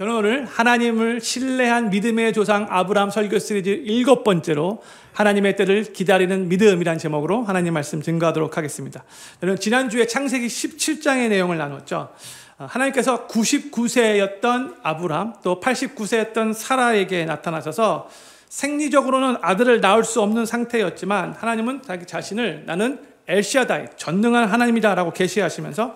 저는 오늘 하나님을 신뢰한 믿음의 조상 아브라함 설교 시리즈 7번째로 하나님의 때를 기다리는 믿음이란 제목으로 하나님 말씀 증거하도록 하겠습니다. 저는 지난주에 창세기 17장의 내용을 나눴죠. 하나님께서 99세였던 아브라함 또 89세였던 사라에게 나타나셔서 생리적으로는 아들을 낳을 수 없는 상태였지만 하나님은 자기 자신을 나는 엘샤다이 전능한 하나님이다 라고 계시하시면서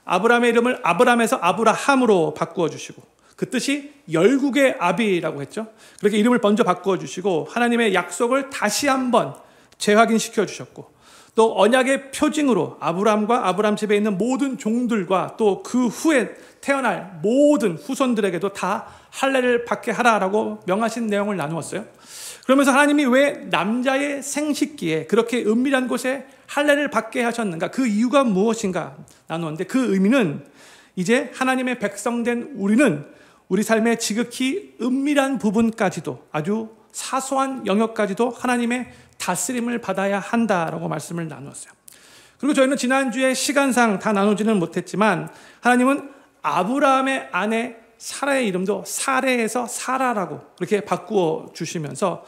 아브라함의 이름을 아브람에서 아브라함으로 바꾸어 주시고 그 뜻이 열국의 아비라고 했죠. 그렇게 이름을 먼저 바꾸어 주시고 하나님의 약속을 다시 한번 재확인시켜 주셨고 또 언약의 표징으로 아브라함과 아브라함 집에 있는 모든 종들과 또 그 후에 태어날 모든 후손들에게도 다 할례를 받게 하라라고 명하신 내용을 나누었어요. 그러면서 하나님이 왜 남자의 생식기에 그렇게 은밀한 곳에 할례를 받게 하셨는가, 그 이유가 무엇인가 나누었는데 그 의미는 이제 하나님의 백성된 우리는 우리 삶의 지극히 은밀한 부분까지도 아주 사소한 영역까지도 하나님의 다스림을 받아야 한다라고 말씀을 나누었어요. 그리고 저희는 지난주에 시간상 다 나누지는 못했지만 하나님은 아브라함의 아내 사라의 이름도 사레에서 사라라고 그렇게 바꾸어 주시면서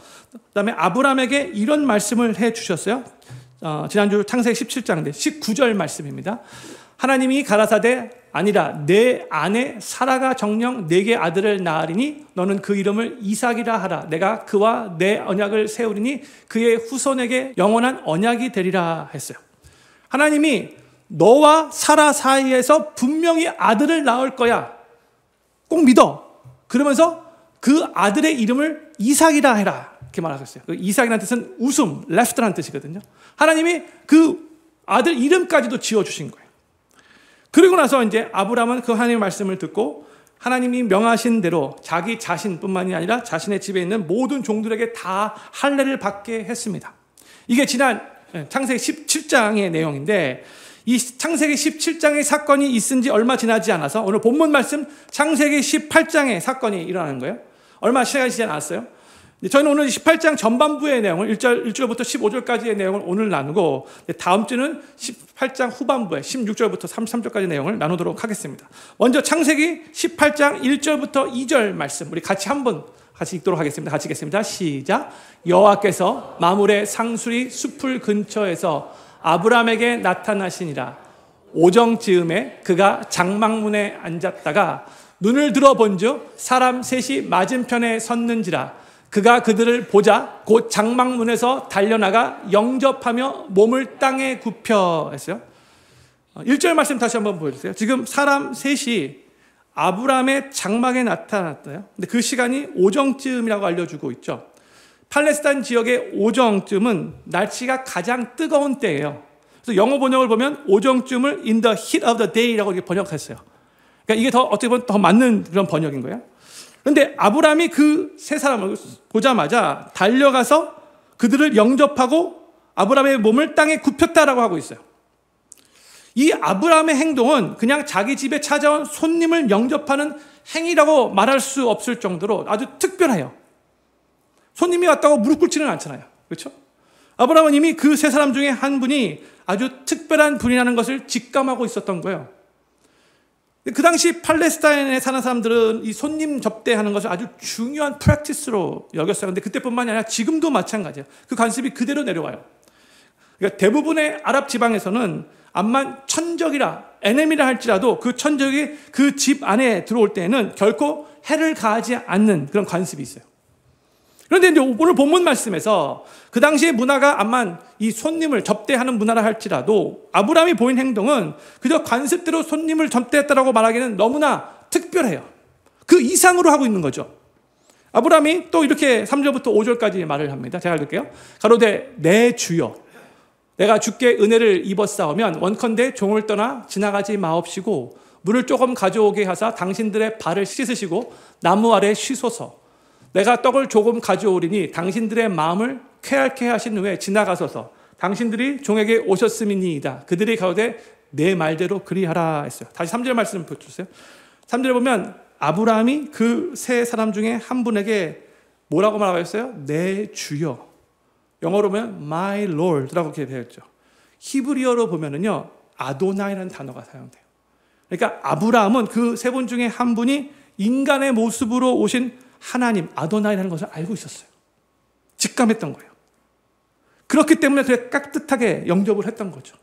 그다음에 아브라함에게 이런 말씀을 해 주셨어요. 지난주 창세기 17장인데 19절 말씀입니다. 하나님이 가라사대 아니라 내 아내 사라가 정녕 내게 아들을 낳으리니 너는 그 이름을 이삭이라 하라. 내가 그와 내 언약을 세우리니 그의 후손에게 영원한 언약이 되리라 했어요. 하나님이 너와 사라 사이에서 분명히 아들을 낳을 거야. 꼭 믿어. 그러면서 그 아들의 이름을 이삭이라 해라. 이렇게 말하셨어요. 그 이삭이라는 뜻은 웃음, laughter라는 뜻이거든요. 하나님이 그 아들 이름까지도 지어주신 거예요. 그리고 나서 이제 아브라함은 그 하나님의 말씀을 듣고 하나님이 명하신 대로 자기 자신뿐만이 아니라 자신의 집에 있는 모든 종들에게 다 할례를 받게 했습니다. 이게 지난 창세기 17장의 내용인데 이 창세기 17장의 사건이 있은 지 얼마 지나지 않아서 오늘 본문 말씀 창세기 18장의 사건이 일어나는 거예요. 얼마 시간이 지나지 않았어요. 저희는 오늘 18장 전반부의 내용을 1절부터 15절까지의 내용을 오늘 나누고 다음 주는 18장 후반부에 16절부터 33절까지 내용을 나누도록 하겠습니다. 먼저 창세기 18장 1절부터 2절 말씀 우리 같이 읽도록 하겠습니다. 같이 읽겠습니다. 시작. 여호와께서 마물의 상수리 숲을 근처에서 아브라함에게 나타나시니라. 오정즈음에 그가 장막문에 앉았다가 눈을 들어 본즉 사람 셋이 맞은편에 섰는지라. 그가 그들을 보자 곧 장막문에서 달려나가 영접하며 몸을 땅에 굽혀 했어요. 1절 말씀 다시 한번 보여주세요. 지금 사람 셋이 아브라함의 장막에 나타났어요. 근데 그 시간이 오정쯤이라고 알려주고 있죠. 팔레스타인 지역의 오정쯤은 날씨가 가장 뜨거운 때예요. 그래서 영어 번역을 보면 오정쯤을 in the heat of the day라고 이렇게 번역했어요. 그러니까 이게 어떻게 보면 더 맞는 그런 번역인 거예요. 그런데 아브라함이 그 세 사람을 보자마자 달려가서 그들을 영접하고 아브라함의 몸을 땅에 굽혔다라고 하고 있어요. 이 아브라함의 행동은 그냥 자기 집에 찾아온 손님을 영접하는 행위라고 말할 수 없을 정도로 아주 특별해요. 손님이 왔다고 무릎 꿇지는 않잖아요. 그렇죠? 아브라함은 이미 그 세 사람 중에 한 분이 아주 특별한 분이라는 것을 직감하고 있었던 거예요. 그 당시 팔레스타인에 사는 사람들은 이 손님 접대하는 것을 아주 중요한 프랙티스로 여겼어요. 그런데 그때뿐만이 아니라 지금도 마찬가지예요. 그 관습이 그대로 내려와요. 그러니까 대부분의 아랍 지방에서는 암만 천적이라 에네미라 할지라도 그 천적이 그 집 안에 들어올 때에는 결코 해를 가하지 않는 그런 관습이 있어요. 그런데 이제 오늘 본문 말씀에서 그 당시의 문화가 암만 이 손님을 접대하는 문화라 할지라도 아브라함이 보인 행동은 그저 관습대로 손님을 접대했다라고 말하기는 너무나 특별해요. 그 이상으로 하고 있는 거죠. 아브라함이 또 이렇게 3절부터 5절까지 말을 합니다. 제가 읽을게요. 가로되 내 주여 내가 주께 은혜를 입었사오면 원컨대 종을 떠나 지나가지 마옵시고 물을 조금 가져오게 하사 당신들의 발을 씻으시고 나무 아래 쉬소서. 내가 떡을 조금 가져오리니 당신들의 마음을 쾌활케 하신 후에 지나가소서. 당신들이 종에게 오셨음이니이다. 그들이 가로되 내 말대로 그리하라 했어요. 다시 3절 말씀 보여주세요. 3절에 보면 아브라함이 그 세 사람 중에 한 분에게 뭐라고 말하고 있어요? 내 주여. 영어로 보면 my lord라고 이렇게 되었죠. 히브리어로 보면은요 아도나이라는 단어가 사용돼요. 그러니까 아브라함은 그 세 분 중에 한 분이 인간의 모습으로 오신 하나님, 아도나이라는 것을 알고 있었어요. 직감했던 거예요. 그렇기 때문에 그렇게 깍듯하게 영접을 했던 거죠.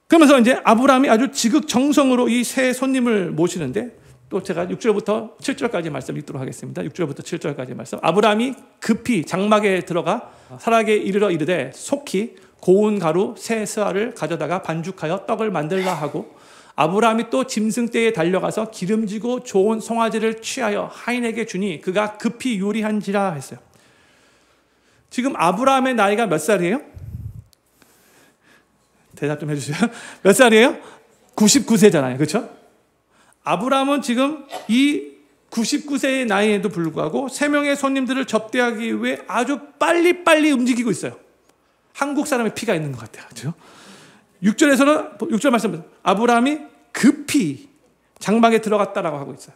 그러면서 이제 아브라함이 아주 지극정성으로 이 새 손님을 모시는데, 또 제가 6절부터 7절까지 말씀 읽도록 하겠습니다. 6절부터 7절까지 말씀. 아브라함이 급히 장막에 들어가 사라에게 이르러 이르되 속히 고운 가루 새 스아를 가져다가 반죽하여 떡을 만들라 하고, 아브라함이 또 짐승떼에 달려가서 기름지고 좋은 송아지를 취하여 하인에게 주니 그가 급히 요리한지라 했어요. 지금 아브라함의 나이가 몇 살이에요? 대답 좀 해주세요. 몇 살이에요? 99세잖아요. 그렇죠? 아브라함은 지금 이 99세의 나이에도 불구하고 3명의 손님들을 접대하기 위해 아주 빨리빨리 움직이고 있어요. 한국 사람의 피가 있는 것 같아요. 그렇죠? 6절 말씀, 아브라함이 급히 장막에 들어갔다라고 하고 있어요.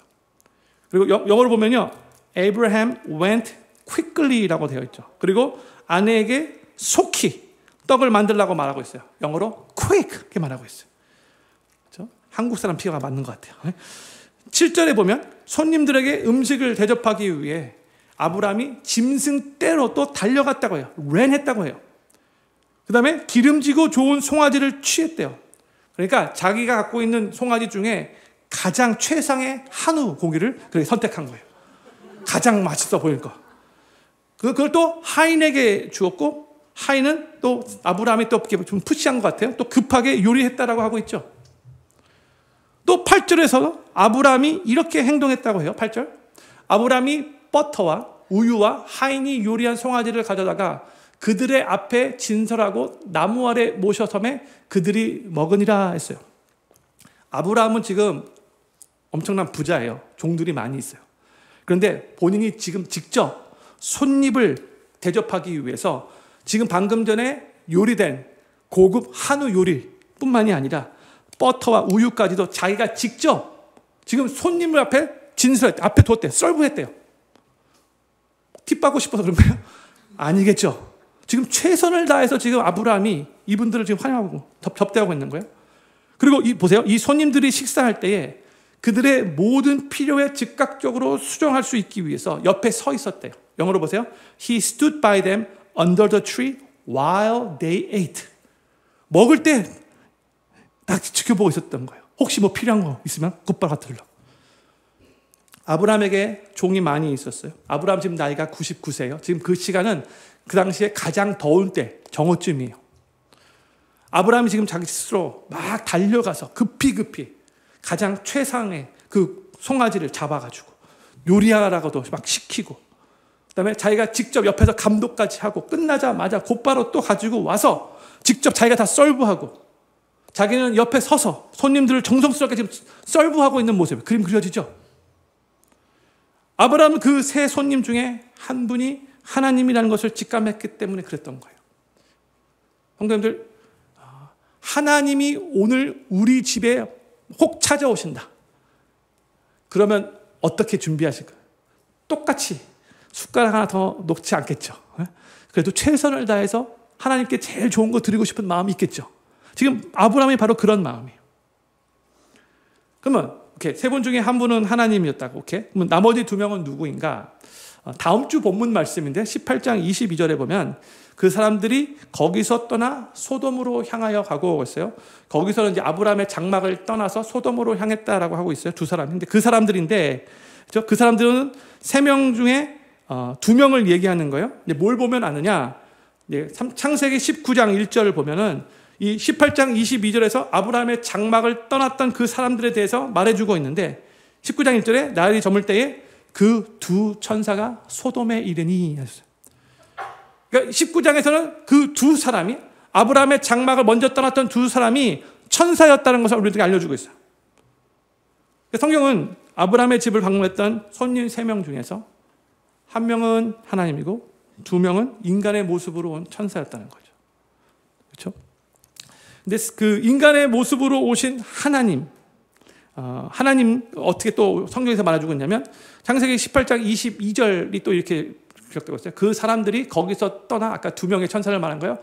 그리고 영어로 보면요, Abraham went quickly라고 되어 있죠. 그리고 아내에게 속히 떡을 만들라고 말하고 있어요. 영어로 quick 이렇게 말하고 있어요. 그렇죠? 한국 사람 피가 맞는 것 같아요. 7절에 보면 손님들에게 음식을 대접하기 위해 아브라함이 짐승떼로 또 달려갔다고 해요. 렌했다고 해요. 그 다음에 기름지고 좋은 송아지를 취했대요. 그러니까 자기가 갖고 있는 송아지 중에 가장 최상의 한우 고기를 그렇게 선택한 거예요. 가장 맛있어 보일 거. 그걸 또 하인에게 주었고, 하인은 또 아브라함이 또 좀 푸시한 것 같아요. 또 급하게 요리했다라고 하고 있죠. 또 8절에서 아브라함이 이렇게 행동했다고 해요. 8절. 아브라함이 버터와 우유와 하인이 요리한 송아지를 가져다가 그들의 앞에 진설하고 나무 아래 모셔섬에 그들이 먹으니라 했어요. 아브라함은 지금 엄청난 부자예요. 종들이 많이 있어요. 그런데 본인이 지금 직접 손님을 대접하기 위해서 지금 방금 전에 요리된 고급 한우 요리뿐만이 아니라 버터와 우유까지도 자기가 직접 지금 손님을 앞에 앞에 뒀대요. 서브했대요. 팁 받고 싶어서 그런 거예요? 아니겠죠. 지금 최선을 다해서 지금 아브라함이 이분들을 지금 환영하고 접대하고 있는 거예요. 그리고 보세요. 이 손님들이 식사할 때에 그들의 모든 필요에 즉각적으로 수정할 수 있기 위해서 옆에 서 있었대요. 영어로 보세요. He stood by them under the tree while they ate. 먹을 때 딱 지켜보고 있었던 거예요. 혹시 뭐 필요한 거 있으면 곧바로 들러. 아브라함에게 종이 많이 있었어요. 아브라함 지금 나이가 99세예요. 지금 그 시간은 그 당시에 가장 더운 때, 정오쯤이에요. 아브라함이 지금 자기 스스로 막 달려가서 급히 가장 최상의 그 송아지를 잡아가지고 요리하라고도 막 시키고, 그다음에 자기가 직접 옆에서 감독까지 하고 끝나자마자 곧바로 또 가지고 와서 직접 자기가 다 서브하고, 자기는 옆에 서서 손님들을 정성스럽게 지금 서브하고 있는 모습, 그림 그려지죠? 아브라함은 그 세 손님 중에 한 분이 하나님이라는 것을 직감했기 때문에 그랬던 거예요. 성도님들, 하나님이 오늘 우리 집에 혹 찾아오신다. 그러면 어떻게 준비하실까요? 똑같이 숟가락 하나 더 놓지 않겠죠. 그래도 최선을 다해서 하나님께 제일 좋은 거 드리고 싶은 마음이 있겠죠. 지금 아브라함이 바로 그런 마음이에요. 그러면 세 분 중에 한 분은 하나님이었다고. 그러면 나머지 2명은 누구인가? 다음 주 본문 말씀인데 18장 22절에 보면 그 사람들이 거기서 떠나 소돔으로 향하여 가고 있어요. 거기서는 이제 아브라함의 장막을 떠나서 소돔으로 향했다라고 하고 있어요. 2사람. 근데 그 사람들인데, 그 사람들은 3명 중에 2명을 얘기하는 거예요. 뭘 보면 아느냐? 창세기 19장 1절을 보면은 이 18장 22절에서 아브라함의 장막을 떠났던 그 사람들에 대해서 말해주고 있는데, 19장 1절에 날이 저물 때에 그 2 천사가 소돔에 이르니 하셨어요. 그러니까 19장에서는 그 2 사람이, 아브라함의 장막을 먼저 떠났던 2 사람이 천사였다는 것을 우리들에게 알려주고 있어요. 성경은 아브라함의 집을 방문했던 손님 3명 중에서 1명은 하나님이고 2명은 인간의 모습으로 온 천사였다는 거죠. 그렇죠? 근데 그 인간의 모습으로 오신 하나님, 하나님 어떻게 또 성경에서 말해주고 있냐면 창세기 18장 22절이 또 이렇게 기록되고 있어요. 그 사람들이 거기서 떠나, 아까 2명의 천사를 말한 거예요.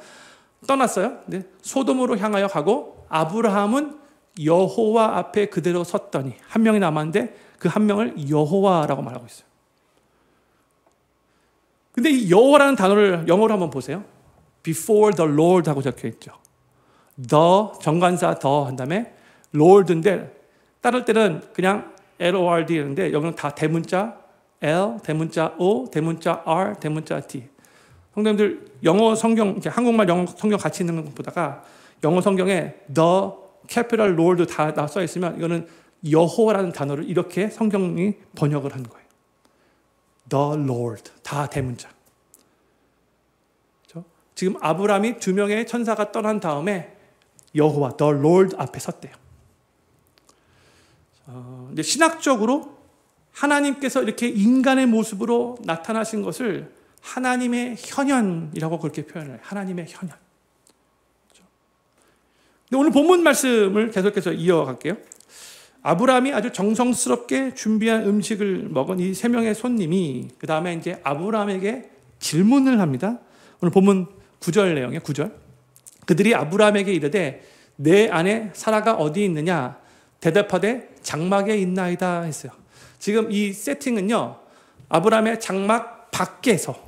떠났어요. 근데 소돔으로 향하여 가고 아브라함은 여호와 앞에 그대로 섰더니, 1명이 남았는데 그 한 명을 여호와라고 말하고 있어요. 근데 이 여호와라는 단어를 영어로 한번 보세요. Before the Lord 하고 적혀 있죠. the 정관사 the 한 다음에 Lord인데 따를 때는 그냥 LORD인데 여기는 다 대문자 L, 대문자 O, 대문자 R, 대문자 D. 성도님들 영어 성경, 한국말 영어 성경 같이 있는 거 보다가 영어 성경에 the capital Lord 다 써 있으면 이거는 여호와라는 단어를 이렇게 성경이 번역을 한 거예요. The Lord 다 대문자. 그렇죠? 지금 아브라함이 2명의 천사가 떠난 다음에 여호와 The Lord 앞에 섰대요. 이제 신학적으로 하나님께서 이렇게 인간의 모습으로 나타나신 것을 하나님의 현현이라고 그렇게 표현해요. 하나님의 현현. 그렇죠? 근데 오늘 본문 말씀을 계속해서 이어갈게요. 아브라함이 아주 정성스럽게 준비한 음식을 먹은 이 3명의 손님이 그 다음에 이제 아브라함에게 질문을 합니다. 오늘 본문 9절 내용이에요. 9절. 그들이 아브라함에게 이르되 내 아내 사라가 어디 있느냐? 대답하되 장막에 있나이다 했어요. 지금 이 세팅은요. 아브라함의 장막 밖에서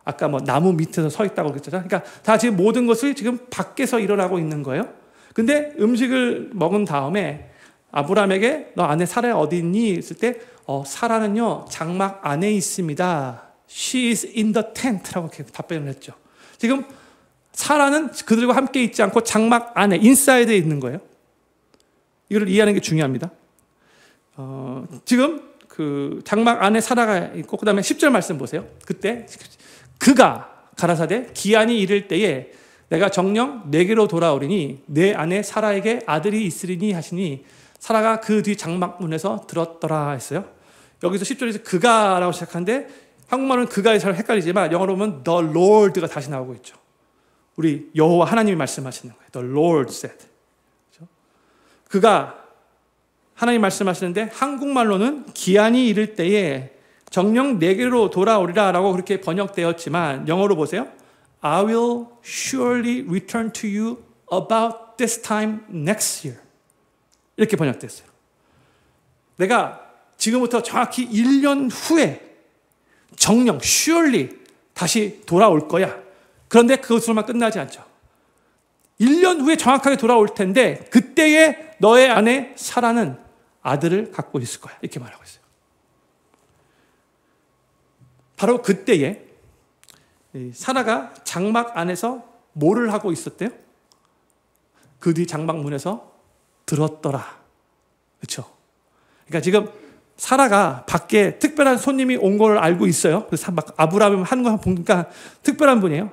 아까 뭐 나무 밑에서 서 있다고 그랬잖아요. 그러니까 다 지금 모든 것이 지금 밖에서 일어나고 있는 거예요. 근데 음식을 먹은 다음에 아브라함에게 너 아내 사라 어디 있니? 했을 때 사라는요 장막 안에 있습니다. She is in the tent라고 답변을 했죠. 지금 사라는 그들과 함께 있지 않고 장막 안에 인사이드에 있는 거예요. 이걸 이해하는 게 중요합니다. 지금 그 장막 안에 사라가 있고 그 다음에 10절 말씀 보세요. 그때 그가 가라사대 기한이 이를 때에 내가 정녕 내게로 돌아오리니 내 아내 사라에게 아들이 있으리니 하시니 사라가 그 뒤 장막문에서 들었더라 했어요. 여기서 10절에서 그가라고 시작하는데 한국말은 그가 잘 헷갈리지만 영어로 보면 the Lord가 다시 나오고 있죠. 우리 여호와 하나님이 말씀하시는 거예요. The Lord said. 그렇죠? 그가 하나님 말씀하시는데 한국말로는 기한이 이를 때에 정녕 내게로 돌아오리라 라고 그렇게 번역되었지만 영어로 보세요. I will surely return to you about this time next year. 이렇게 번역됐어요. 내가 지금부터 정확히 1년 후에 정녕, surely 다시 돌아올 거야. 그런데 그것으로만 끝나지 않죠. 1년 후에 정확하게 돌아올 텐데 그때에 너의 아내 사라는 아들을 갖고 있을 거야. 이렇게 말하고 있어요. 바로 그때에 사라가 장막 안에서 뭐를 하고 있었대요? 그 뒤 장막문에서 들었더라. 그렇죠? 그러니까 지금 사라가 밖에 특별한 손님이 온 걸 알고 있어요. 그래서 아브라함이 하는 거 보니까 특별한 분이에요.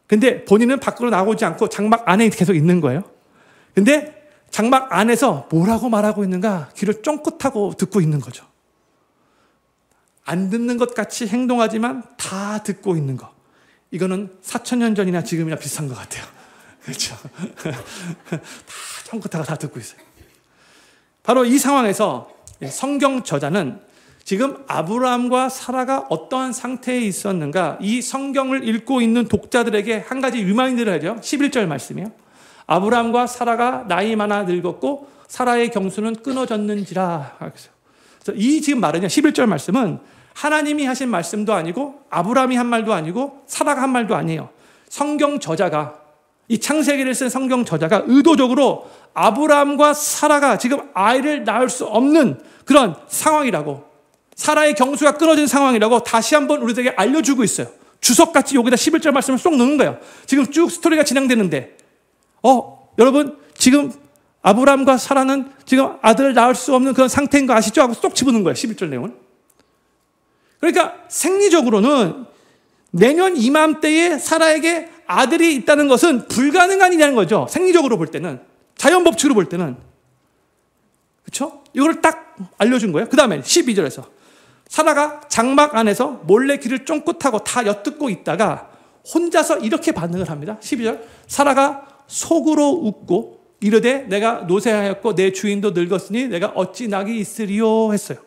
근데 본인은 밖으로 나오지 않고 장막 안에 계속 있는 거예요. 근데 장막 안에서 뭐라고 말하고 있는가 귀를 쫑긋하고 듣고 있는 거죠. 안 듣는 것 같이 행동하지만 다 듣고 있는 거. 이거는 4,000년 전이나 지금이나 비슷한 것 같아요. 그렇죠? 다 쫑긋하고 다 듣고 있어요. 바로 이 상황에서 성경 저자는 지금 아브라함과 사라가 어떠한 상태에 있었는가 이 성경을 읽고 있는 독자들에게 한 가지 리마인드를 하죠. 11절 말씀이에요. 아브라함과 사라가 나이 많아 늙었고 사라의 경수는 끊어졌는지라. 그래서 이 지금 말은요. 11절 말씀은 하나님이 하신 말씀도 아니고 아브라함이 한 말도 아니고 사라가 한 말도 아니에요. 성경 저자가 이 창세기를 쓴 성경 저자가 의도적으로 아브라함과 사라가 지금 아이를 낳을 수 없는 그런 상황이라고 사라의 경수가 끊어진 상황이라고 다시 한번 우리들에게 알려주고 있어요. 주석같이 여기다 11절 말씀을 쏙 넣는 거예요. 지금 쭉 스토리가 진행되는데 여러분 지금 아브라함과 사라는 지금 아들을 낳을 수 없는 그런 상태인 거 아시죠? 하고 쏙 집어넣은 거예요. 11절 내용을. 그러니까 생리적으로는 내년 이맘때에 사라에게 아들이 있다는 것은 불가능한 일이라는 거죠. 생리적으로 볼 때는. 자연 법칙으로 볼 때는. 그렇죠? 이걸 딱 알려준 거예요. 그 다음에 12절에서 사라가 장막 안에서 몰래 귀를 쫑긋하고 다 엿듣고 있다가 혼자서 이렇게 반응을 합니다. 12절 사라가 속으로 웃고 이르되 내가 노쇠하였고 내 주인도 늙었으니 내가 어찌 낙이 있으리요 했어요.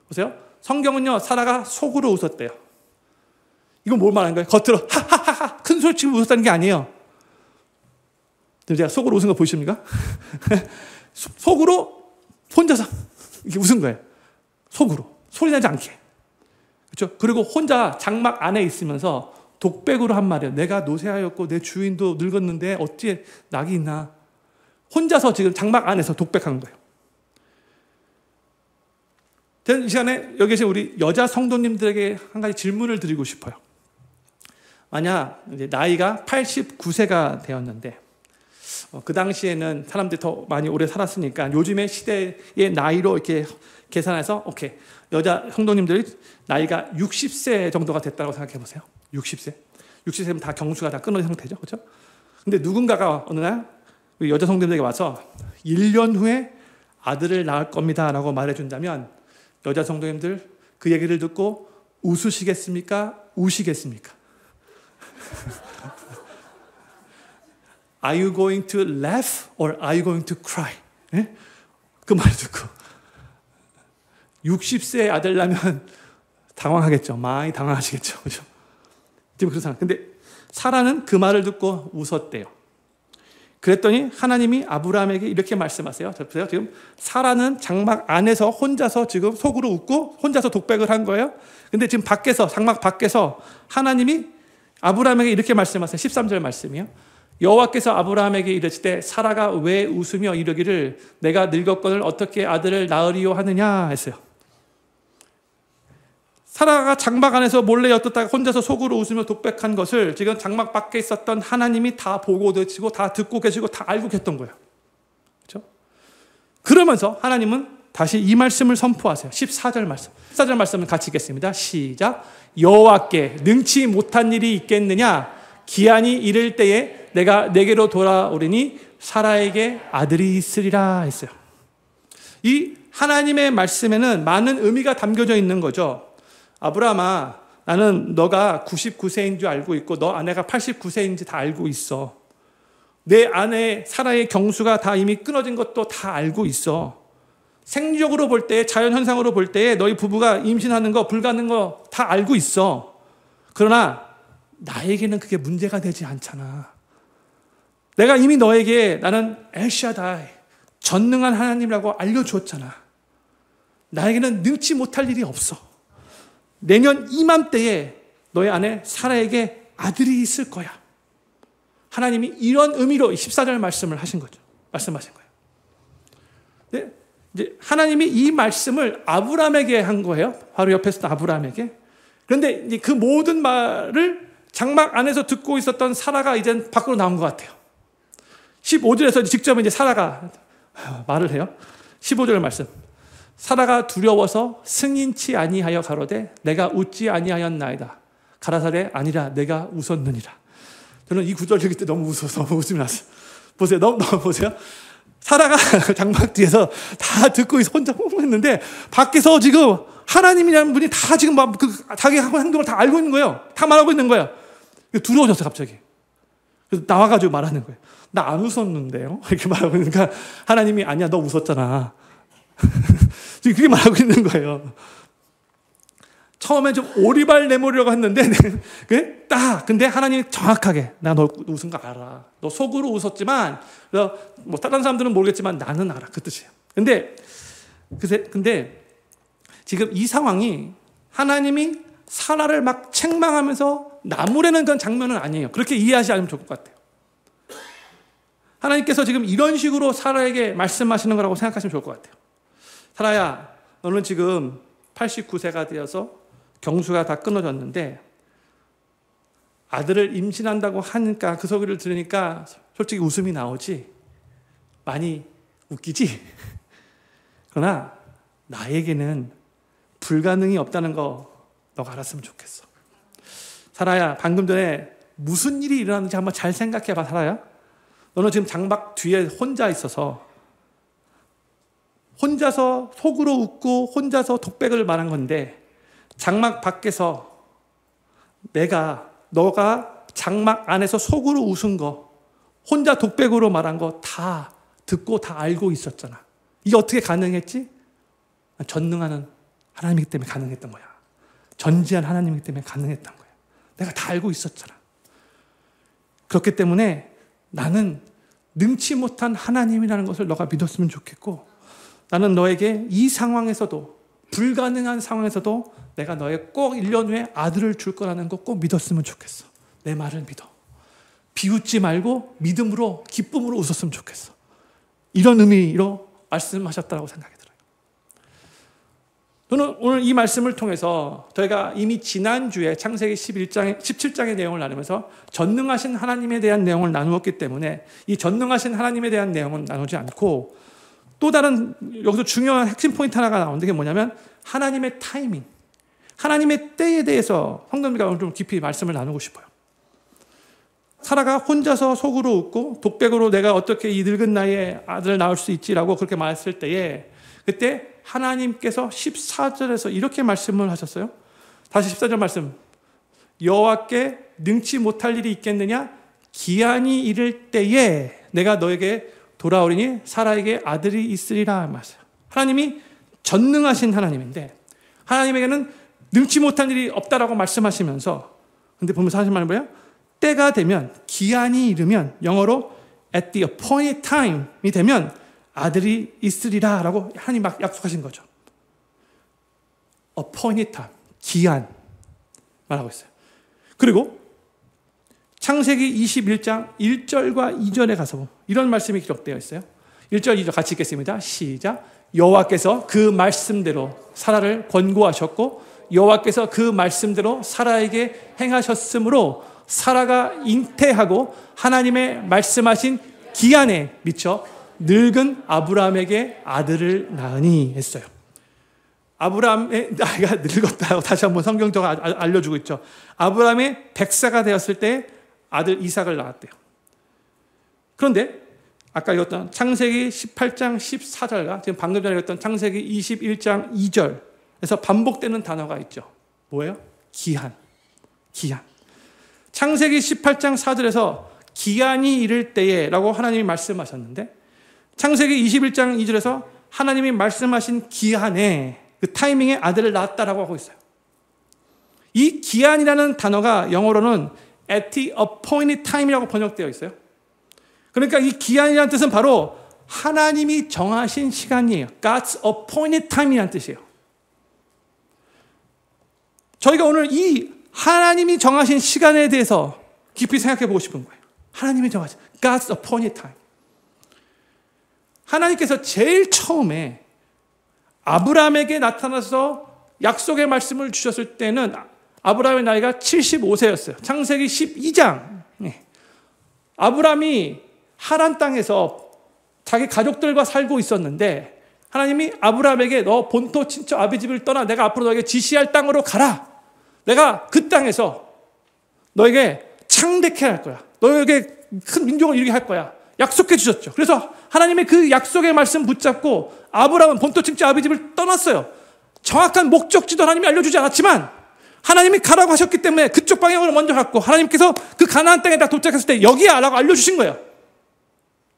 보세요. 성경은요 사라가 속으로 웃었대요. 이건 뭘 말하는 거예요? 겉으로 하하하하 큰 소리 치고 웃었다는 게 아니에요. 제가 속으로 웃은 거 보이십니까? 속으로 혼자서 이렇게 웃은 거예요. 속으로. 소리 나지 않게. 그렇죠? 그리고 혼자 장막 안에 있으면서 독백으로 한 말이에요. 내가 노쇠하였고 내 주인도 늙었는데 어찌 낙이 있나. 혼자서 지금 장막 안에서 독백한 거예요. 저는 이 시간에 여기 계신 우리 여자 성도님들에게 한 가지 질문을 드리고 싶어요. 만약 이제 나이가 89세가 되었는데 그 당시에는 사람들이 더 많이 오래 살았으니까 요즘의 시대의 나이로 이렇게 계산해서 오케이, 여자 성도님들이 나이가 60세 정도가 됐다고 생각해 보세요. 60세. 60세면 다 경수가 다 끊어진 상태죠. 그렇죠? 근데 누군가가 어느 날 우리 여자 성도님들에게 와서 1년 후에 아들을 낳을 겁니다 라고 말해준다면 여자 성도님들 그 얘기를 듣고 웃으시겠습니까? 우시겠습니까? Are you going to laugh or are you going to cry? 예? 그 말 듣고 60세 아들 낳으면 당황하겠죠. 많이 당황하시겠죠. 그죠? 지금 그런 상황. 근데 사라는 그 말을 듣고 웃었대요. 그랬더니 하나님이 아브라함에게 이렇게 말씀하세요. 보세요. 지금 사라는 장막 안에서 혼자서 지금 속으로 웃고 혼자서 독백을 한 거예요. 근데 지금 밖에서, 장막 밖에서 하나님이 아브라함에게 이렇게 말씀하세요. 13절 말씀이요. 여호와께서 아브라함에게 이르실 때 사라가 왜 웃으며 이르기를 내가 늙었거늘 어떻게 아들을 낳으리요 하느냐 했어요. 사라가 장막 안에서 몰래 엿듣다가 혼자서 속으로 웃으며 독백한 것을 지금 장막 밖에 있었던 하나님이 다 보고 계시고 다 듣고 계시고 다 알고 계셨던 거예요. 그렇죠? 그러면서 하나님은 다시 이 말씀을 선포하세요. 14절 말씀. 14절 말씀을 같이 읽겠습니다. 시작. 여호와께 능치 못한 일이 있겠느냐? 기한이 이를 때에 내가 내게로 돌아오리니 사라에게 아들이 있으리라 했어요. 이 하나님의 말씀에는 많은 의미가 담겨져 있는 거죠. 아브라함아, 나는 너가 99세인 줄 알고 있고 너 아내가 89세인지 다 알고 있어. 내 아내 사라의 경수가 다 이미 끊어진 것도 다 알고 있어. 생리적으로 볼 때, 자연현상으로 볼 때 너희 부부가 임신하는 거, 불가능한 거 다 알고 있어. 그러나 나에게는 그게 문제가 되지 않잖아. 내가 이미 너에게 나는 엘샤다이, 전능한 하나님이라고 알려주었잖아. 나에게는 능치 못할 일이 없어. 내년 이맘때에 너의 아내 사라에게 아들이 있을 거야. 하나님이 이런 의미로 14절 말씀을 하신 거죠. 말씀하신 거예요. 네? 이제 하나님이 이 말씀을 아브라함에게 한 거예요. 바로 옆에 있었던 아브라함에게. 그런데 이제 그 모든 말을 장막 안에서 듣고 있었던 사라가 이제 밖으로 나온 것 같아요. 15절에서 직접 이제 사라가 말을 해요. 15절 말씀. 사라가 두려워서 승인치 아니하여 가로되 내가 웃지 아니하였나이다. 가라사대 아니라 내가 웃었느니라. 저는 이 구절 읽을 때 너무 웃어서 웃음이 났어요. 보세요. 너무 보세요. 사라가 장막 뒤에서 다 듣고 혼자 흥분했는데 밖에서 지금 하나님이라는 분이 다 지금 막 자기 하고 행동을 다 알고 있는 거예요. 다 말하고 있는 거예요. 두려워졌어요, 갑자기. 그래서 나와가지고 말하는 거예요. 나 안 웃었는데요? 이렇게 말하고 있으니까 하나님이 아니야, 너 웃었잖아. 지금 그렇게 말하고 있는 거예요. 처음에 좀 오리발 내모려고 했는데, 근데 하나님이 정확하게, 나 너 웃은 거 알아. 너 속으로 웃었지만, 뭐, 다른 사람들은 모르겠지만 나는 알아. 그 뜻이에요. 근데 지금 이 상황이 하나님이 사라를 막 책망하면서 나무래는 그런 장면은 아니에요. 그렇게 이해하지 않으면 좋을 것 같아요. 하나님께서 지금 이런 식으로 사라에게 말씀하시는 거라고 생각하시면 좋을 것 같아요. 사라야, 너는 지금 89세가 되어서 경수가 다 끊어졌는데 아들을 임신한다고 하니까 그 소리를 들으니까 솔직히 웃음이 나오지. 많이 웃기지. 그러나 나에게는 불가능이 없다는 거 너가 알았으면 좋겠어. 사라야, 방금 전에 무슨 일이 일어났는지 한번 잘 생각해봐. 사라야, 너는 지금 장막 뒤에 혼자 있어서 혼자서 속으로 웃고 혼자서 독백을 말한 건데 장막 밖에서 너가 장막 안에서 속으로 웃은 거, 혼자 독백으로 말한 거 다 듣고 다 알고 있었잖아. 이게 어떻게 가능했지? 전능한 하나님이기 때문에 가능했던 거야. 전지한 하나님이기 때문에 가능했던 거야. 내가 다 알고 있었잖아. 그렇기 때문에 나는 능치 못한 하나님이라는 것을 너가 믿었으면 좋겠고, 나는 너에게 이 상황에서도 불가능한 상황에서도 내가 너의 꼭 1년 후에 아들을 줄 거라는 거 꼭 믿었으면 좋겠어. 내 말을 믿어. 비웃지 말고 믿음으로, 기쁨으로 웃었으면 좋겠어. 이런 의미로 말씀하셨다고 생각이 들어요. 저는 오늘 이 말씀을 통해서 저희가 이미 지난주에 창세기 17장의 내용을 나누면서 전능하신 하나님에 대한 내용을 나누었기 때문에 이 전능하신 하나님에 대한 내용은 나누지 않고 또 다른 여기서 중요한 핵심 포인트 하나가 나오는데 그게 뭐냐면 하나님의 타이밍, 하나님의 때에 대해서 성도님과 오늘 좀 깊이 말씀을 나누고 싶어요. 사라가 혼자서 속으로 웃고 독백으로 내가 어떻게 이 늙은 나이에 아들을 낳을 수 있지라고 그렇게 말했을 때에 그때 하나님께서 14절에서 이렇게 말씀을 하셨어요. 다시 14절 말씀. 여호와께 능치 못할 일이 있겠느냐? 기한이 이를 때에 내가 너에게 돌아오리니 사라에게 아들이 있으리라 말씀. 하나님이 전능하신 하나님인데 하나님에게는 능치 못한 일이 없다라고 말씀하시면서 근데 보면서 하신 말은 뭐예요? 때가 되면 기한이 이르면 영어로 at the appointed time이 되면 아들이 있으리라 라고 하나님 막 약속하신 거죠. appointed time, 기한 말하고 있어요. 그리고 창세기 21장 1절과 2절에 가서 이런 말씀이 기록되어 있어요. 1절, 2절 같이 읽겠습니다. 시작. 여호와께서 그 말씀대로 사라를 권고하셨고 여호와께서 그 말씀대로 사라에게 행하셨으므로 사라가 잉태하고 하나님의 말씀하신 기한에 미쳐 늙은 아브라함에게 아들을 낳으니 했어요. 아브라함의 나이가 늙었다고 다시 한번 성경적으로 알려주고 있죠. 아브라함의 100세가 되었을 때 아들 이삭을 낳았대요. 그런데 아까 읽었던 창세기 18장 14절과 지금 방금 전에 읽었던 창세기 21장 2절에서 반복되는 단어가 있죠. 뭐예요? 기한. 기한. 창세기 18장 4절에서 기한이 이를 때에 라고 하나님이 말씀하셨는데 창세기 21장 2절에서 하나님이 말씀하신 기한에 그 타이밍에 아들을 낳았다라고 하고 있어요. 이 기한이라는 단어가 영어로는 at the appointed time이라고 번역되어 있어요. 그러니까 이 기한이라는 뜻은 바로 하나님이 정하신 시간이에요. God's appointed time이라는 뜻이에요. 저희가 오늘 이 하나님이 정하신 시간에 대해서 깊이 생각해 보고 싶은 거예요. 하나님이 정하신 God's appointed time. 하나님께서 제일 처음에 아브라함에게 나타나서 약속의 말씀을 주셨을 때는 아브라함의 나이가 75세였어요. 창세기 12장. 아브라함이 하란 땅에서 자기 가족들과 살고 있었는데 하나님이 아브라함에게 너 본토 친척 아비 집을 떠나 내가 앞으로 너에게 지시할 땅으로 가라. 내가 그 땅에서 너에게 창대케 할 거야. 너에게 큰 민족을 이루게 할 거야. 약속해 주셨죠. 그래서 하나님의 그 약속의 말씀 붙잡고 아브라함은 본토 친척 아비 집을 떠났어요. 정확한 목적지도 하나님이 알려주지 않았지만 하나님이 가라고 하셨기 때문에 그쪽 방향으로 먼저 갔고 하나님께서 그 가나안 땅에 딱 도착했을 때 여기야 라고 알려주신 거예요.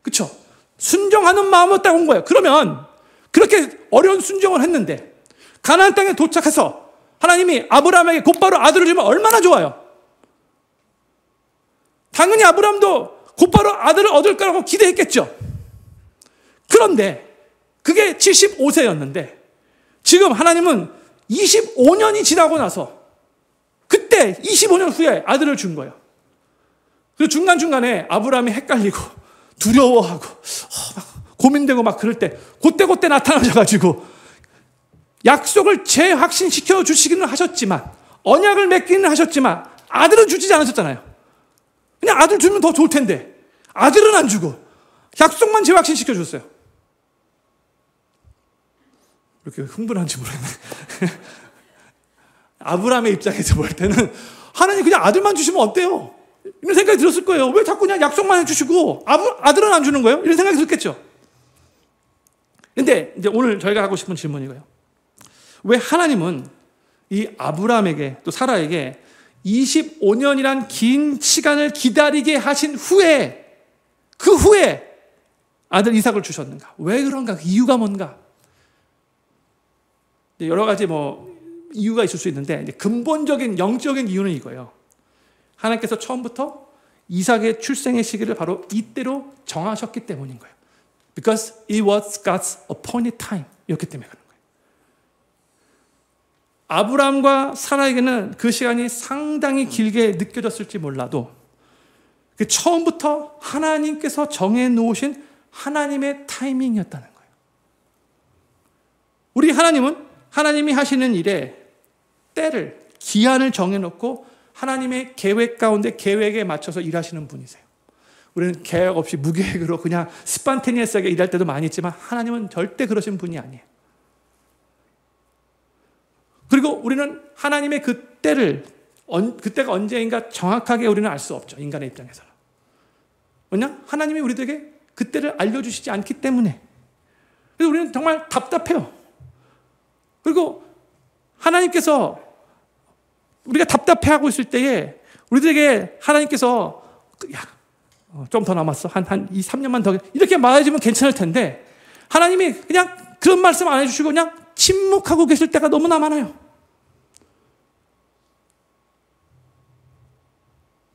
그렇죠? 순종하는 마음으로 딱 온 거예요. 그러면 그렇게 어려운 순종을 했는데 가나안 땅에 도착해서 하나님이 아브라함에게 곧바로 아들을 주면 얼마나 좋아요. 당연히 아브라함도 곧바로 아들을 얻을 거라고 기대했겠죠. 그런데 그게 75세였는데 지금 하나님은 25년이 지나고 나서 그때 25년 후에 아들을 준 거예요. 그리고 중간중간에 아브라함이 헷갈리고 두려워하고 고민되고 막 그럴 때 그때 나타나셔가지고 약속을 재확신시켜 주시기는 하셨지만 언약을 맺기는 하셨지만 아들은 주지 않으셨잖아요. 그냥 아들 주면 더 좋을 텐데 아들은 안 주고 약속만 재확신시켜 줬어요. 이렇게 흥분한지 모르겠네. 아브라함의 입장에서 볼 때는 하나님 그냥 아들만 주시면 어때요? 이런 생각이 들었을 거예요. 왜 자꾸 그냥 약속만 해주시고 아들은 안 주는 거예요? 이런 생각이 들었겠죠. 근데 이제 오늘 저희가 하고 싶은 질문이 이거예요. 왜 하나님은 이 아브라함에게 또 사라에게 25년이란 긴 시간을 기다리게 하신 후에 그 후에 아들 이삭을 주셨는가? 왜 그런가? 그 이유가 뭔가? 여러 가지 이유가 있을 수 있는데 근본적인 영적인 이유는 이거예요. 하나님께서 처음부터 이삭의 출생의 시기를 바로 이때로 정하셨기 때문인 거예요. Because it was God's appointed time. 이렇기 때문에 그런 거예요. 아브라함과 사라에게는 그 시간이 상당히 길게 느껴졌을지 몰라도 그 처음부터 하나님께서 정해놓으신 하나님의 타이밍이었다는 거예요. 우리 하나님은 하나님이 하시는 일에 때를, 기한을 정해놓고 하나님의 계획 가운데 계획에 맞춰서 일하시는 분이세요. 우리는 계획 없이 무계획으로 그냥 스판테니어스하게 일할 때도 많이 있지만 하나님은 절대 그러신 분이 아니에요. 그리고 우리는 하나님의 그 때를, 그때가 언제인가 정확하게 우리는 알 수 없죠. 인간의 입장에서는. 왜냐? 하나님이 우리들에게 그때를 알려주시지 않기 때문에. 그래서 우리는 정말 답답해요. 그리고 하나님께서 우리가 답답해하고 있을 때에 우리들에게 하나님께서 좀 더 남았어. 한 2, 3년만 더 이렇게 말해주면 괜찮을 텐데 하나님이 그냥 그런 말씀 안 해주시고 그냥 침묵하고 계실 때가 너무나 많아요.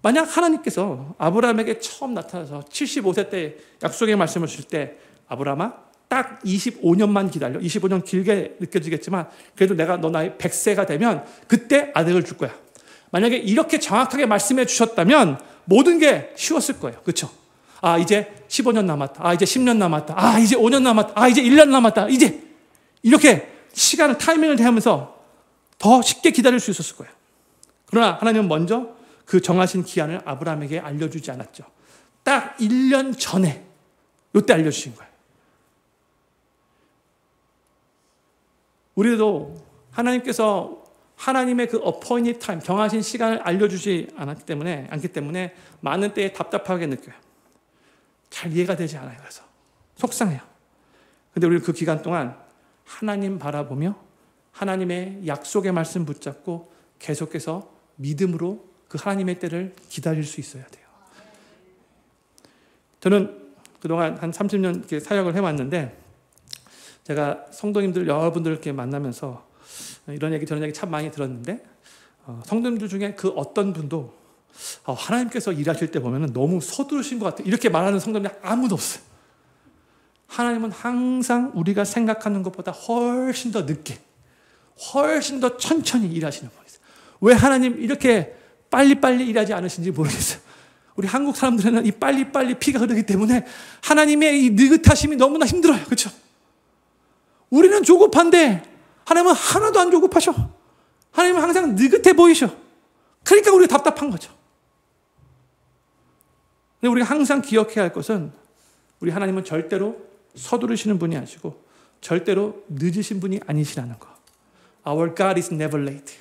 만약 하나님께서 아브라함에게 처음 나타나서 75세 때 약속의 말씀을 주실 때 아브라함아 딱 25년만 기다려. 25년 길게 느껴지겠지만 그래도 내가 너 나이 100세가 되면 그때 아들을 줄 거야. 만약에 이렇게 정확하게 말씀해 주셨다면 모든 게 쉬웠을 거예요. 그렇죠? 아 이제 15년 남았다. 아 이제 10년 남았다. 아 이제 5년 남았다. 아 이제 1년 남았다. 이제 이렇게 시간을 타이밍을 대하면서 더 쉽게 기다릴 수 있었을 거예요. 그러나 하나님은 먼저 그 정하신 기한을 아브라함에게 알려주지 않았죠. 딱 1년 전에 이때 알려주신 거예요. 우리도 하나님께서 하나님의 그 appointed time, 정하신 시간을 알려주지 않기 때문에 많은 때에 답답하게 느껴요. 잘 이해가 되지 않아요. 그래서 속상해요. 근데 우리는 그 기간 동안 하나님 바라보며 하나님의 약속의 말씀 붙잡고 계속해서 믿음으로 그 하나님의 때를 기다릴 수 있어야 돼요. 저는 그동안 한 30년 이렇게 사역을 해왔는데 제가 성도님들 여러분들 이렇게 만나면서 이런 얘기 저런 얘기 참 많이 들었는데 성도님들 중에 그 어떤 분도 하나님께서 일하실 때 보면 너무 서두르신 것 같아요. 이렇게 말하는 성도님이 아무도 없어요. 하나님은 항상 우리가 생각하는 것보다 훨씬 더 늦게 훨씬 더 천천히 일하시는 분이세요. 왜 하나님 이렇게 빨리빨리 일하지 않으신지 모르겠어요. 우리 한국 사람들은 이 빨리빨리 피가 흐르기 때문에 하나님의 이 느긋하심이 너무나 힘들어요. 그렇죠? 우리는 조급한데 하나님은 하나도 안 조급하셔. 하나님은 항상 느긋해 보이셔. 그러니까 우리가 답답한 거죠. 근데 우리가 항상 기억해야 할 것은 우리 하나님은 절대로 서두르시는 분이 아니시고 절대로 늦으신 분이 아니시라는 거. Our God is never late.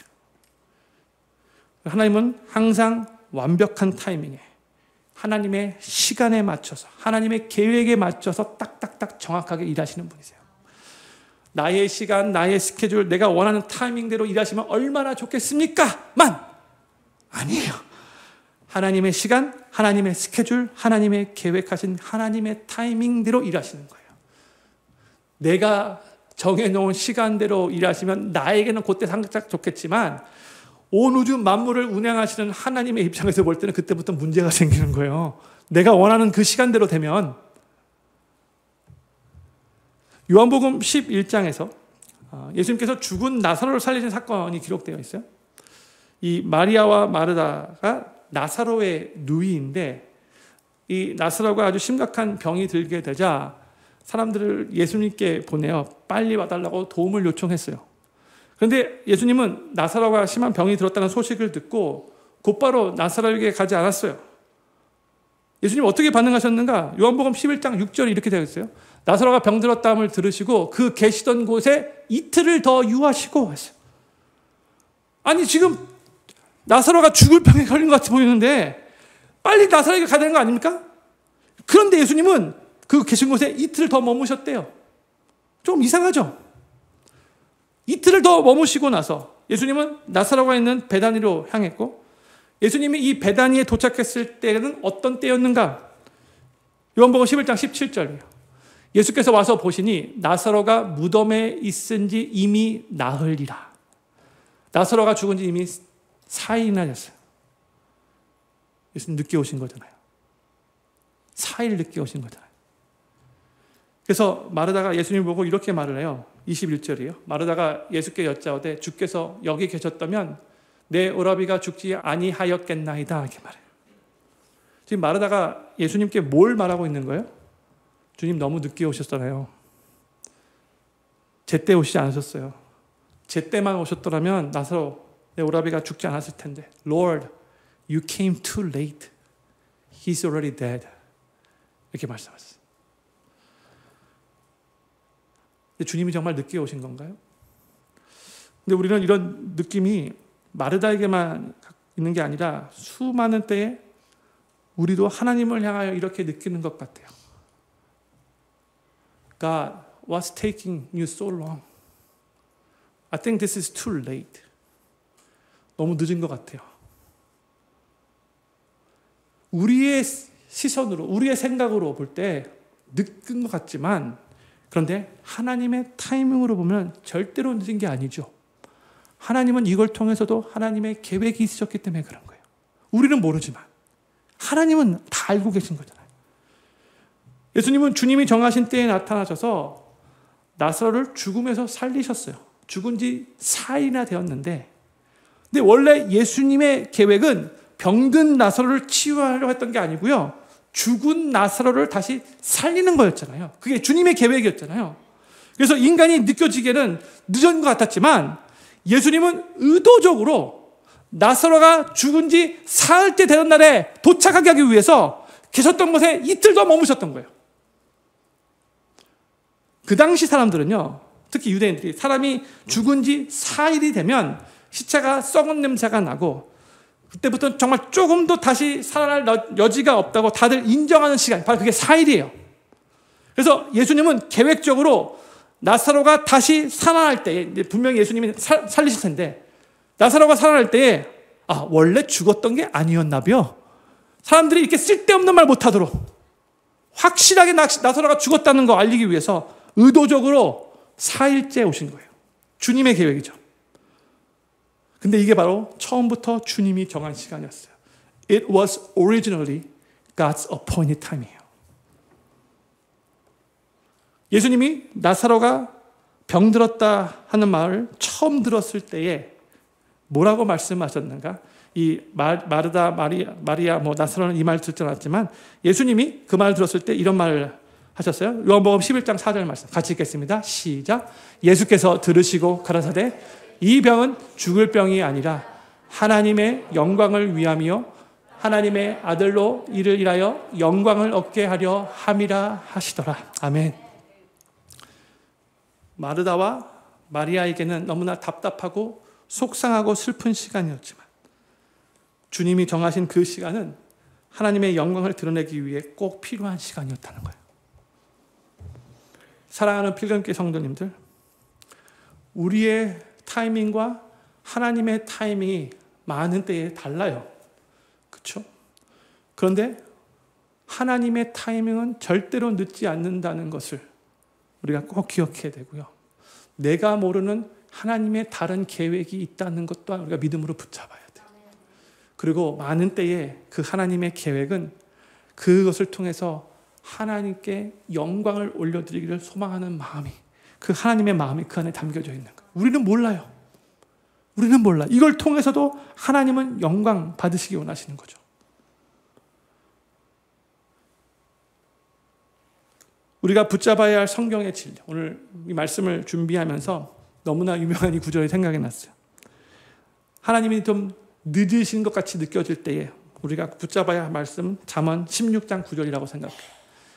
하나님은 항상 완벽한 타이밍에 하나님의 시간에 맞춰서 하나님의 계획에 맞춰서 딱딱딱 정확하게 일하시는 분이세요. 나의 시간, 나의 스케줄, 내가 원하는 타이밍대로 일하시면 얼마나 좋겠습니까? 만! 아니에요. 하나님의 시간, 하나님의 스케줄, 하나님의 계획하신 하나님의 타이밍대로 일하시는 거예요. 내가 정해놓은 시간대로 일하시면 나에게는 그때 살짝 좋겠지만 온 우주 만물을 운행하시는 하나님의 입장에서 볼 때는 그때부터 문제가 생기는 거예요. 내가 원하는 그 시간대로 되면. 요한복음 11장에서 예수님께서 죽은 나사로를 살리신 사건이 기록되어 있어요. 이 마리아와 마르다가 나사로의 누이인데 이 나사로가 아주 심각한 병이 들게 되자 사람들을 예수님께 보내어 빨리 와달라고 도움을 요청했어요. 그런데 예수님은 나사로가 심한 병이 들었다는 소식을 듣고 곧바로 나사로에게 가지 않았어요. 예수님 어떻게 반응하셨는가? 요한복음 11장 6절에 이렇게 되어 있어요. 나사로가 병들었다함을 들으시고 그 계시던 곳에 이틀을 더 유하시고 했어요. 아니 지금 나사로가 죽을 병에 걸린 것 같이 보이는데 빨리 나사로에게 가야 되는 거 아닙니까? 그런데 예수님은 그 계신 곳에 이틀 더 머무셨대요. 좀 이상하죠? 이틀을 더 머무시고 나서 예수님은 나사로가 있는 베다니로 향했고 예수님이 이 베다니에 도착했을 때는 어떤 때였는가? 요한복음 11장 17절이에요. 예수께서 와서 보시니 나사로가 무덤에 있은지 이미 나흘이라. 나사로가 죽은 지 이미 4일이나 됐어요. 예수님 늦게 오신 거잖아요. 4일 늦게 오신 거잖아요. 그래서 마르다가 예수님 보고 이렇게 말을 해요. 21절이에요. 마르다가 예수께 여짜오되 주께서 여기 계셨다면 내 오라비가 죽지 아니하였겠나이다 이렇게 말해요. 지금 마르다가 예수님께 뭘 말하고 있는 거예요? 주님 너무 늦게 오셨잖아요. 제때 오시지 않으셨어요. 제때만 오셨더라면 나사로 내 오라비가 죽지 않았을 텐데. Lord, you came too late. He's already dead. 이렇게 말씀하셨어요. 근데 주님이 정말 늦게 오신 건가요? 근데 우리는 이런 느낌이 마르다에게만 있는 게 아니라 수많은 때에 우리도 하나님을 향하여 이렇게 느끼는 것 같아요. God, what's taking you so long? I think this is too late. 너무 늦은 것 같아요. 우리의 시선으로, 우리의 생각으로 볼 때 늦은 것 같지만 그런데 하나님의 타이밍으로 보면 절대로 늦은 게 아니죠. 하나님은 이걸 통해서도 하나님의 계획이 있으셨기 때문에 그런 거예요. 우리는 모르지만 하나님은 다 알고 계신 거잖아요. 예수님은 주님이 정하신 때에 나타나셔서 나사로를 죽음에서 살리셨어요. 죽은 지 4일이나 되었는데 근데 원래 예수님의 계획은 병든 나사로를 치유하려고 했던 게 아니고요. 죽은 나사로를 다시 살리는 거였잖아요. 그게 주님의 계획이었잖아요. 그래서 인간이 느껴지기에는 늦은 것 같았지만 예수님은 의도적으로 나사로가 죽은 지 사흘째 되는 날에 도착하게 하기 위해서 계셨던 곳에 이틀 더 머무셨던 거예요. 그 당시 사람들은요, 특히 유대인들이 사람이 죽은 지 4일이 되면 시체가 썩은 냄새가 나고 그때부터 정말 조금도 다시 살아날 여지가 없다고 다들 인정하는 시간, 바로 그게 4일이에요. 그래서 예수님은 계획적으로 나사로가 다시 살아날 때에, 분명히 예수님이 살리실 텐데 나사로가 살아날 때에 원래 죽었던 게 아니었나벼. 사람들이 이렇게 쓸데없는 말 못하도록 확실하게 나사로가 죽었다는 거 알리기 위해서 의도적으로 4일째 오신 거예요. 주님의 계획이죠. 근데 이게 바로 처음부터 주님이 정한 시간이었어요. It was originally God's appointed time이에요. 예수님이 나사로가 병들었다 하는 말을 처음 들었을 때에 뭐라고 말씀하셨는가? 이 마르다, 마리아, 나사로는 이 말 듣지 않았지만 예수님이 그 말 들었을 때 이런 말을 하셨어요. 요한복음 11장 4절 말씀 같이 읽겠습니다. 시작. 예수께서 들으시고 가라사대 이 병은 죽을 병이 아니라 하나님의 영광을 위함이요 하나님의 아들로 이를 인하여 영광을 얻게 하려 함이라 하시더라. 아멘. 마르다와 마리아에게는 너무나 답답하고 속상하고 슬픈 시간이었지만 주님이 정하신 그 시간은 하나님의 영광을 드러내기 위해 꼭 필요한 시간이었다는 거예요. 사랑하는 필경교회 성도님들, 우리의 타이밍과 하나님의 타이밍이 많은 때에 달라요. 그렇죠? 그런데 하나님의 타이밍은 절대로 늦지 않는다는 것을 우리가 꼭 기억해야 되고요. 내가 모르는 하나님의 다른 계획이 있다는 것 또한 우리가 믿음으로 붙잡아야 돼요. 그리고 많은 때에 그 하나님의 계획은 그것을 통해서 하나님께 영광을 올려드리기를 소망하는 마음이, 그 하나님의 마음이 그 안에 담겨져 있는 거예요. 우리는 몰라요. 우리는 몰라. 이걸 통해서도 하나님은 영광 받으시기 원하시는 거죠. 우리가 붙잡아야 할 성경의 진리. 오늘 이 말씀을 준비하면서 너무나 유명한 이 구절이 생각이 났어요. 하나님이 좀 늦으신 것 같이 느껴질 때에 우리가 붙잡아야 할 말씀 잠언 16장 9절이라고 생각해요.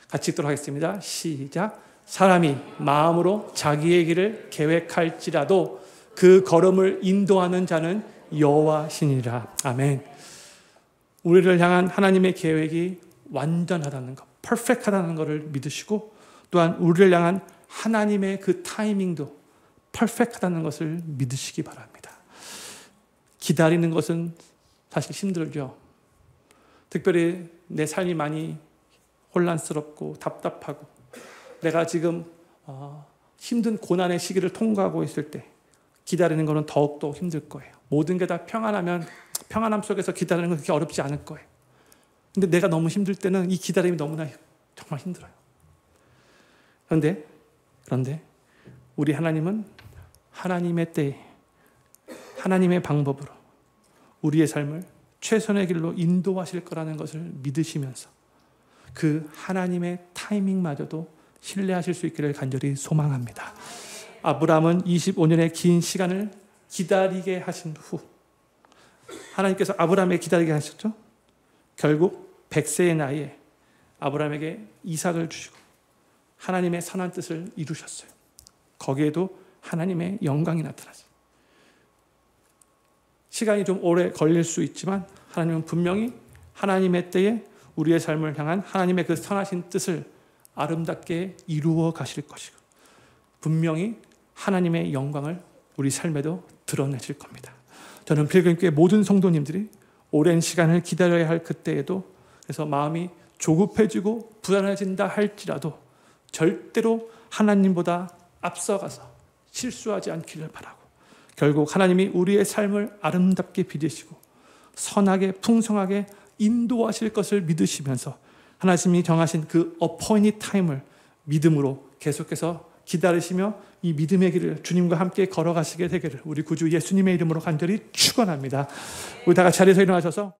같이 읽도록 하겠습니다. 시작. 사람이 마음으로 자기의 길을 계획할지라도 그 걸음을 인도하는 자는 여호와시니라. 아멘. 우리를 향한 하나님의 계획이 완전하다는 것, 퍼펙트하다는 것을 믿으시고 또한 우리를 향한 하나님의 그 타이밍도 퍼펙트하다는 것을 믿으시기 바랍니다. 기다리는 것은 사실 힘들죠. 특별히 내 삶이 많이 혼란스럽고 답답하고 내가 지금 힘든 고난의 시기를 통과하고 있을 때 기다리는 것은 더욱더 힘들 거예요. 모든 게 다 평안하면 평안함 속에서 기다리는 건 그렇게 어렵지 않을 거예요. 근데 내가 너무 힘들 때는 이 기다림이 너무나 정말 힘들어요. 그런데 우리 하나님은 하나님의 때에 하나님의 방법으로 우리의 삶을 최선의 길로 인도하실 거라는 것을 믿으시면서 그 하나님의 타이밍마저도 신뢰하실 수 있기를 간절히 소망합니다. 아브라함은 25년의 긴 시간을 기다리게 하신 후 하나님께서 아브라함에게 기다리게 하셨죠. 결국 100세의 나이에 아브라함에게 이삭을 주시고 하나님의 선한 뜻을 이루셨어요. 거기에도 하나님의 영광이 나타나죠. 시간이 좀 오래 걸릴 수 있지만 하나님은 분명히 하나님의 때에 우리의 삶을 향한 하나님의 그 선하신 뜻을 아름답게 이루어 가실 것이고 분명히 하나님의 영광을 우리 삶에도 드러내실 겁니다. 저는 필금교회 모든 성도님들이 오랜 시간을 기다려야 할 그때에도 그래서 마음이 조급해지고 불안해진다 할지라도 절대로 하나님보다 앞서가서 실수하지 않기를 바라고 결국 하나님이 우리의 삶을 아름답게 빚으시고 선하게 풍성하게 인도하실 것을 믿으시면서 하나님이 정하신 그 어포인티 타임을 믿음으로 계속해서 기다리시며 이 믿음의 길을 주님과 함께 걸어가시게 되기를 우리 구주 예수님의 이름으로 간절히 축원합니다. 우리 다 같이 자리에서 일어나셔서